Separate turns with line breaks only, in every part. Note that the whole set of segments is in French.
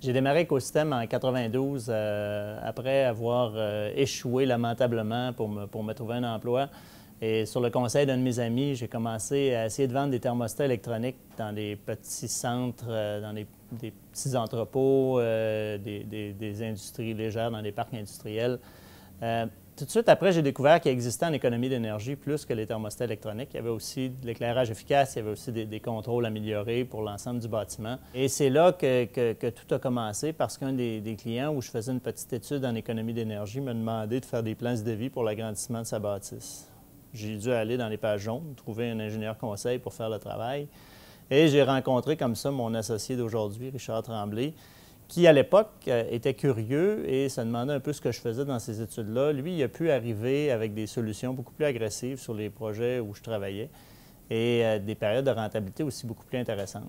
J'ai démarré Écosystème en 92 après avoir échoué lamentablement pour me trouver un emploi. Et sur le conseil d'un de mes amis, j'ai commencé à essayer de vendre des thermostats électroniques dans des petits centres, dans des petits entrepôts, des industries légères, dans des parcs industriels. Tout de suite après, j'ai découvert qu'il existait en économie d'énergie plus que les thermostats électroniques. Il y avait aussi de l'éclairage efficace, il y avait aussi des contrôles améliorés pour l'ensemble du bâtiment. Et c'est là que tout a commencé parce qu'un des clients où je faisais une petite étude en économie d'énergie m'a demandé de faire des plans de devis pour l'agrandissement de sa bâtisse. J'ai dû aller dans les pages jaunes, trouver un ingénieur conseil pour faire le travail. Et j'ai rencontré comme ça mon associé d'aujourd'hui, Richard Tremblay, qui, à l'époque, était curieux et se demandait un peu ce que je faisais dans ces études-là. Lui, il a pu arriver avec des solutions beaucoup plus agressives sur les projets où je travaillais et des périodes de rentabilité aussi beaucoup plus intéressantes.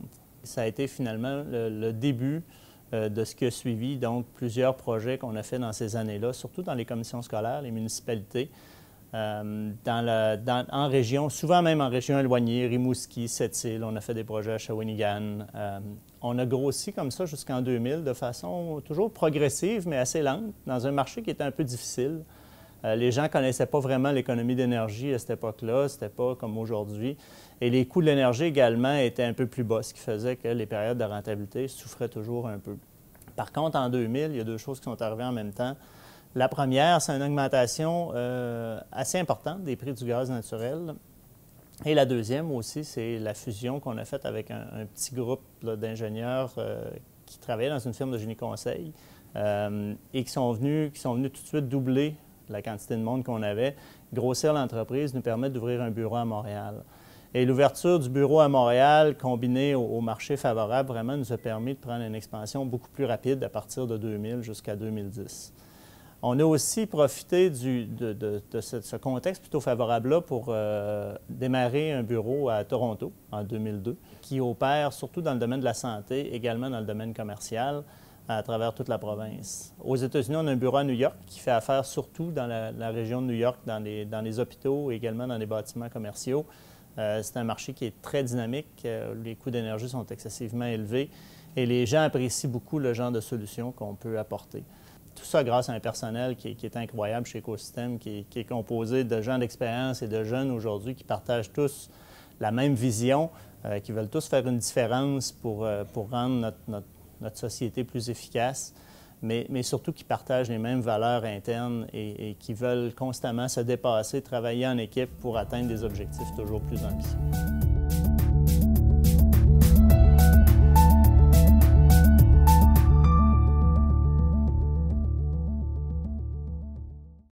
Ça a été finalement le début de ce qui a suivi, donc plusieurs projets qu'on a fait dans ces années-là, surtout dans les commissions scolaires, les municipalités, en région, souvent même en région éloignée, Rimouski, Sept-Îles, on a fait des projets à Shawinigan. On a grossi comme ça jusqu'en 2000 de façon toujours progressive, mais assez lente, dans un marché qui était un peu difficile. Les gens ne connaissaient pas vraiment l'économie d'énergie à cette époque-là, c'était pas comme aujourd'hui. Et les coûts de l'énergie également étaient un peu plus bas, ce qui faisait que les périodes de rentabilité souffraient toujours un peu. Par contre, en 2000, il y a deux choses qui sont arrivées en même temps. La première, c'est une augmentation assez importante des prix du gaz naturel. Et la deuxième aussi, c'est la fusion qu'on a faite avec un petit groupe d'ingénieurs qui travaillaient dans une firme de génie conseil et qui sont venus tout de suite doubler la quantité de monde qu'on avait, grossir l'entreprise, nous permettre d'ouvrir un bureau à Montréal. Et l'ouverture du bureau à Montréal, combinée au marché favorable, vraiment nous a permis de prendre une expansion beaucoup plus rapide à partir de 2000 jusqu'à 2010. On a aussi profité de ce contexte plutôt favorable-là pour démarrer un bureau à Toronto en 2002, qui opère surtout dans le domaine de la santé, également dans le domaine commercial, à travers toute la province. Aux États-Unis, on a un bureau à New York qui fait affaire surtout dans la région de New York, dans les hôpitaux et également dans les bâtiments commerciaux. C'est un marché qui est très dynamique, les coûts d'énergie sont excessivement élevés et les gens apprécient beaucoup le genre de solutions qu'on peut apporter. Tout ça grâce à un personnel qui est incroyable chez Écosystème, qui est composé de gens d'expérience et de jeunes aujourd'hui qui partagent tous la même vision, qui veulent tous faire une différence pour rendre notre société plus efficace, mais surtout qui partagent les mêmes valeurs internes et qui veulent constamment se dépasser, travailler en équipe pour atteindre des objectifs toujours plus ambitieux.